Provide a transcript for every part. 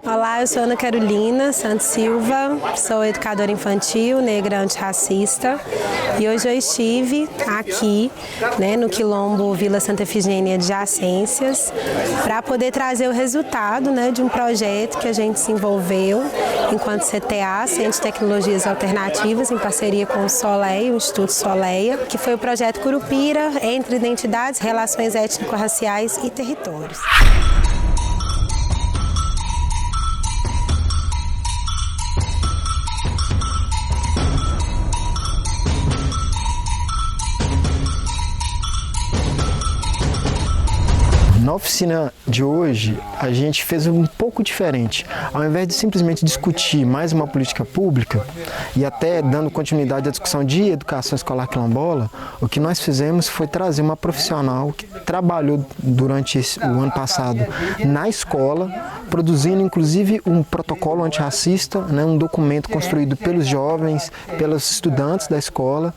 Olá, eu sou Ana Carolina Santos Silva, sou educadora infantil, negra antirracista e hoje eu estive aqui no Quilombo Vila Santa Efigênia de Jacências para poder trazer o resultado de um projeto que a gente se envolveu enquanto CTA, Centro de Tecnologias Alternativas, em parceria com o Soleia, o Instituto Soleia, que foi o projeto Curupira entre identidades, relações étnico-raciais e territórios. Na oficina de hoje, a gente fez um pouco diferente. Ao invés de simplesmente discutir mais uma política pública e até dando continuidade à discussão de educação escolar quilombola, o que nós fizemos foi trazer uma profissional que trabalhou durante o ano passado na escola, produzindo inclusive um protocolo antirracista, um documento construído pelos jovens, pelos estudantes da escola,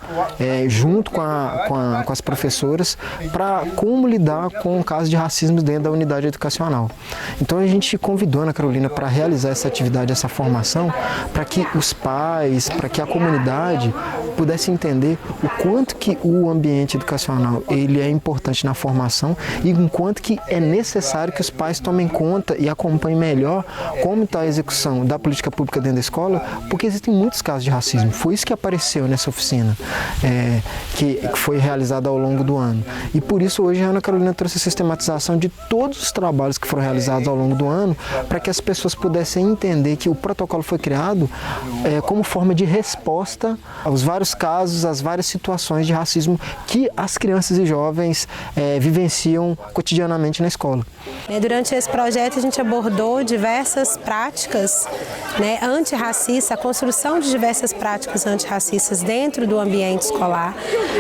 junto com as professoras, para como lidar com o caso de racismo dentro da unidade educacional. Então a gente convidou a Ana Carolina para realizar essa atividade, essa formação, para que os pais, para que a comunidade pudesse entender o quanto que o ambiente educacional ele é importante na formação e o quanto que é necessário que os pais tomem conta e acompanhem melhor como está a execução da política pública dentro da escola, porque existem muitos casos de racismo. Foi isso que apareceu nessa oficina, que foi realizada ao longo do ano. E por isso hoje a Ana Carolina trouxe a sistematização de todos os trabalhos que foram realizados ao longo do ano, para que as pessoas pudessem entender que o protocolo foi criado como forma de resposta aos vários casos, às várias situações de racismo que as crianças e jovens vivenciam cotidianamente na escola. Durante esse projeto a gente abordou diversas práticas antirracistas, a construção de diversas práticas antirracistas dentro do ambiente escolar.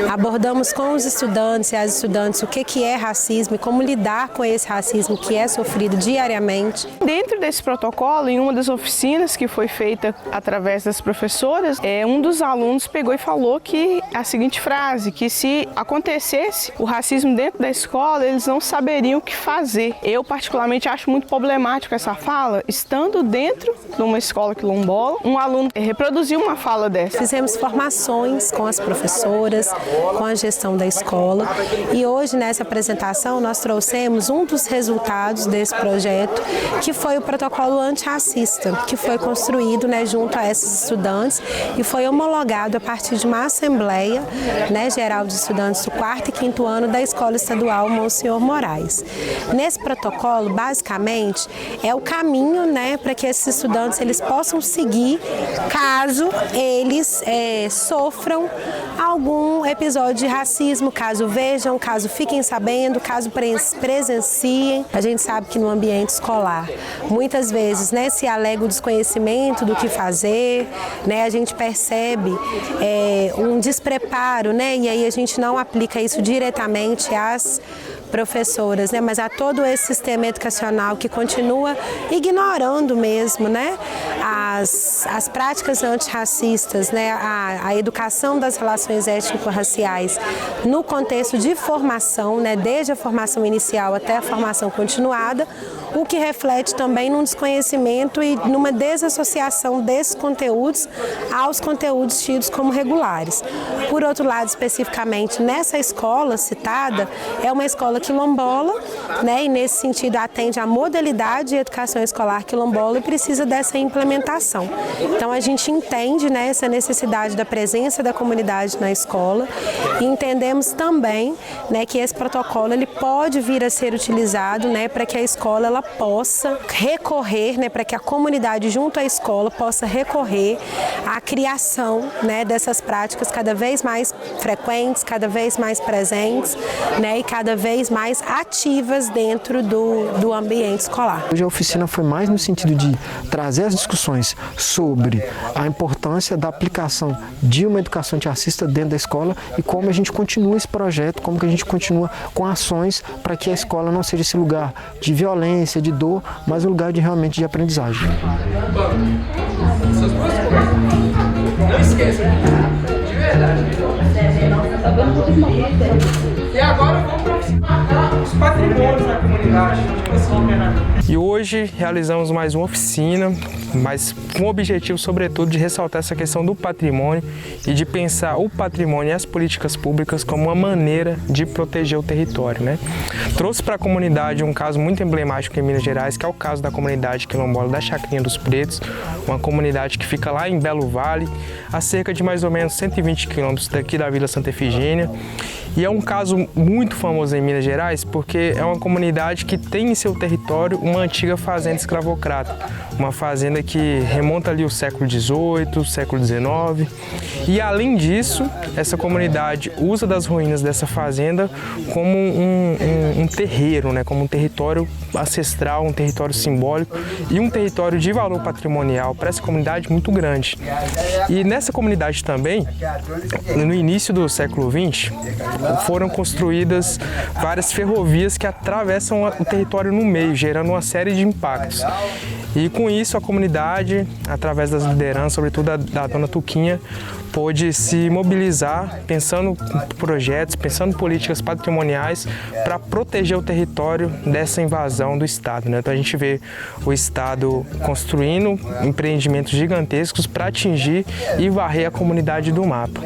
Abordamos com os estudantes e as estudantes o que é racismo e como lidar com esse racismo que é sofrido diariamente. Dentro desse protocolo, em uma das oficinas que foi feita através das professoras, um dos alunos pegou e falou que a seguinte frase, que se acontecesse o racismo dentro da escola, eles não saberiam o que fazer. Eu particularmente acho muito problemático essa fala, estando dentro de uma escola quilombola, um aluno reproduziu uma fala dessa. Fizemos formações com as professoras, com a gestão da escola e hoje nessa apresentação nós trouxemos um dos resultados desse projeto, que foi o protocolo antirracista, que foi construído junto a esses estudantes e foi homologado a partir de uma assembleia geral de estudantes do 4º e 5º ano da Escola Estadual Monsenhor Moraes. Nesse protocolo, basicamente, é o caminho para que esses estudantes eles possam seguir caso eles sofram algum episódio de racismo, caso vejam, caso fiquem sabendo, caso presenciem. A gente sabe que no ambiente escolar, muitas vezes, se alega o desconhecimento do que fazer, a gente percebe um despreparo, e aí a gente não aplica isso diretamente às professoras, mas a todo esse sistema educacional que continua ignorando mesmo, as práticas antirracistas, a educação das relações étnico-raciais no contexto de formação, desde a formação inicial até a formação continuada, o que reflete também num desconhecimento e numa desassociação desses conteúdos aos conteúdos tidos como regulares. Por outro lado, especificamente nessa escola citada, é uma escola quilombola, e nesse sentido atende à modalidade de educação escolar quilombola e precisa dessa implementação. Então a gente entende essa necessidade da presença da comunidade na escola e entendemos também que esse protocolo ele pode vir a ser utilizado para que a escola ela possa recorrer, para que a comunidade junto à escola possa recorrer à criação dessas práticas cada vez mais frequentes, cada vez mais presentes e cada vez mais ativas dentro do ambiente escolar. Hoje a oficina foi mais no sentido de trazer as discussões sobre a importância da aplicação de uma educação antirracista dentro da escola e como a gente continua esse projeto, como que a gente continua com ações para que a escola não seja esse lugar de violência, de dor, mas um lugar realmente de aprendizagem. E agora vamos marcar os patrimônios da comunidade. E hoje realizamos mais uma oficina, mas com o objetivo, sobretudo, de ressaltar essa questão do patrimônio e de pensar o patrimônio e as políticas públicas como uma maneira de proteger o território, né? Trouxe para a comunidade um caso muito emblemático em Minas Gerais, que é o caso da comunidade quilombola da Chacrinha dos Pretos, uma comunidade que fica lá em Belo Vale, a cerca de mais ou menos 120 quilômetros daqui da Vila Santa Efigênia. E é um caso muito famoso em Minas Gerais porque é uma comunidade que tem em seu território uma antiga fazenda escravocrata, uma fazenda que remonta ali ao século XVIII, século XIX. E além disso, essa comunidade usa das ruínas dessa fazenda como um terreiro, né? Como um território ancestral, um território simbólico e um território de valor patrimonial para essa comunidade muito grande. E nessa comunidade também, no início do século XX, foram construídas várias ferrovias que atravessam o território no meio, gerando uma série de impactos. E com isso a comunidade, através das lideranças, sobretudo da dona Tuquinha, pôde se mobilizar pensando em projetos, pensando em políticas patrimoniais para proteger o território dessa invasão do Estado, né? Então a gente vê o Estado construindo empreendimentos gigantescos para atingir e varrer a comunidade do mapa.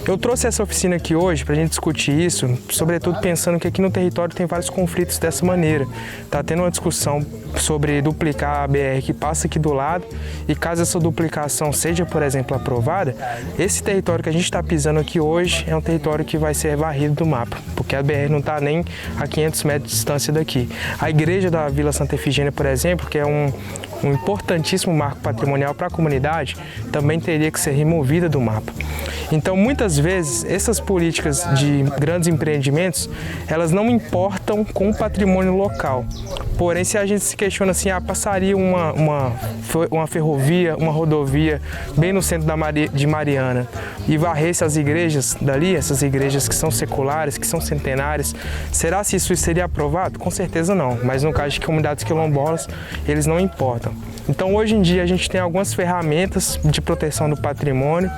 Eu trouxe essa oficina aqui hoje para a gente discutir isso, sobretudo pensando que aqui no território tem vários conflitos dessa maneira. Está tendo uma discussão sobre duplicar a BR que passa aqui do lado e caso essa duplicação seja, por exemplo, aprovada, esse território que a gente está pisando aqui hoje é um território que vai ser varrido do mapa, porque a BR não está nem a 500 metros de distância daqui. A igreja da Vila Santa Efigênia, por exemplo, que é um importantíssimo marco patrimonial para a comunidade, também teria que ser removida do mapa. Então, muitas vezes, essas políticas de grandes empreendimentos, elas não importam com o patrimônio local. Porém, se a gente se questiona assim, passaria uma ferrovia, uma rodovia bem no centro de Mariana e varresse as igrejas dali, essas igrejas que são seculares, que são centenárias, será se isso seria aprovado? Com certeza não, mas no caso de comunidades quilombolas, eles não importam. Então, hoje em dia, a gente tem algumas ferramentas de proteção do patrimônio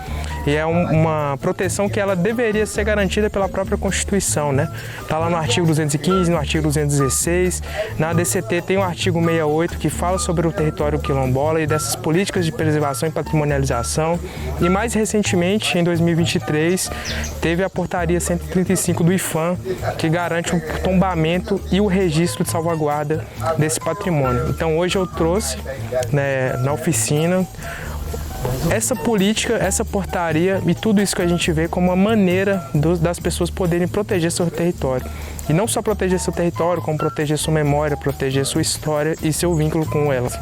e é uma proteção que ela deveria ser garantida pela própria Constituição, né? Está lá no artigo 215, no artigo 216, na ADCT tem o artigo 68 que fala sobre o território quilombola e dessas políticas de preservação e patrimonialização. E mais recentemente, em 2023, teve a portaria 135 do IFAM, que garante o tombamento e o registro de salvaguarda desse patrimônio. Então, hoje eu trouxe, né, na oficina, essa política, essa portaria e tudo isso que a gente vê como uma maneira das pessoas poderem proteger seu território. E não só proteger seu território, como proteger sua memória, proteger sua história e seu vínculo com elas.